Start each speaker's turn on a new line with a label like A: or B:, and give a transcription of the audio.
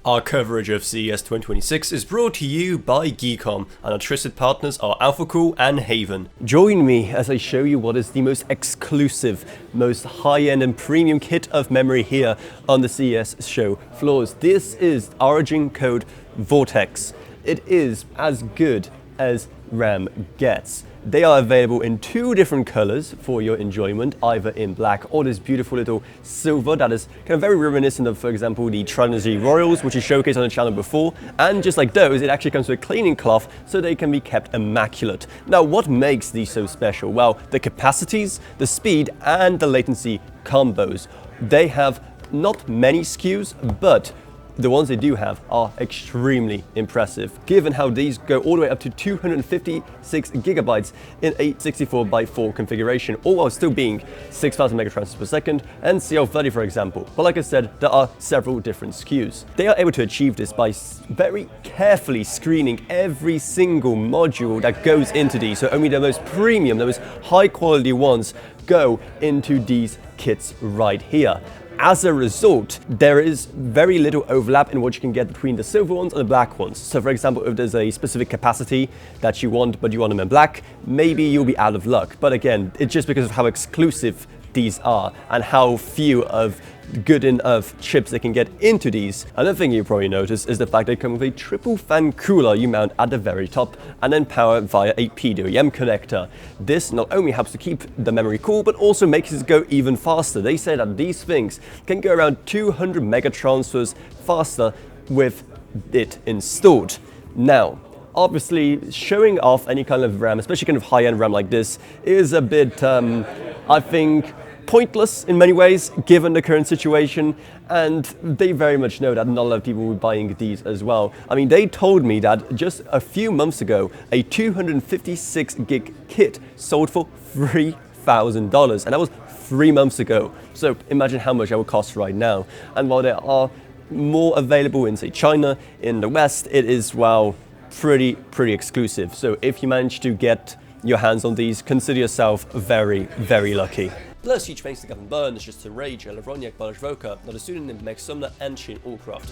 A: Our coverage of CES 2026 is brought to you by Geekom, and our trusted partners are Alphacool and HAVN. Join me as I show you what is the most exclusive, most high-end and premium kit of memory here on the CES show floors. This is Origin code Vortex. It is as good as RAM gets. They are available in two different colors for your enjoyment, either in black or this beautiful little silver that is kind of very reminiscent of, for example, the Trilogy Royals, which is showcased on the channel before. And just like those, it actually comes with a cleaning cloth so they can be kept immaculate. Now, what makes these so special? Well, the capacities, the speed, and the latency combos. They have not many SKUs, but the ones they do have are extremely impressive, given how these go all the way up to 256 gigabytes in a 64x4 configuration, all while still being 6,000 megatransfers per second and CL30, for example. But like I said, there are several different SKUs. They are able to achieve this by very carefully screening every single module that goes into these, so only the most premium, the most high quality ones go into these kits right here. As a result, there is very little overlap in what you can get between the silver ones and the black ones. So for example, if there's a specific capacity that you want, but you want them in black, maybe you'll be out of luck. But again, it's just because of how exclusive these are and how few of good enough chips they can get into these. Another thing you probably notice is the fact they come with a triple fan cooler you mount at the very top and then power via a PWM connector. This not only helps to keep the memory cool, but also makes it go even faster. They say that these things can go around 200 megatransfers faster with it installed. Now, obviously, showing off any kind of RAM, especially kind of high-end RAM like this, is a bit, I think, pointless in many ways, given the current situation, and they very much know that not a lot of people will be buying these as well. I mean, they told me that just a few months ago, a 256 gig kit sold for $3,000, and that was 3 months ago. So imagine how much that would cost right now. And while there are more available in, say, China, in the West, it is, well, pretty exclusive. So if you manage to get your hands on these, consider yourself very, very lucky. Plus, huge thanks to Gavin Byrne, Just to Rage, Elevronyak, Balaj Voka, Not a Student, Meg Sumner, and Shin Allcraft.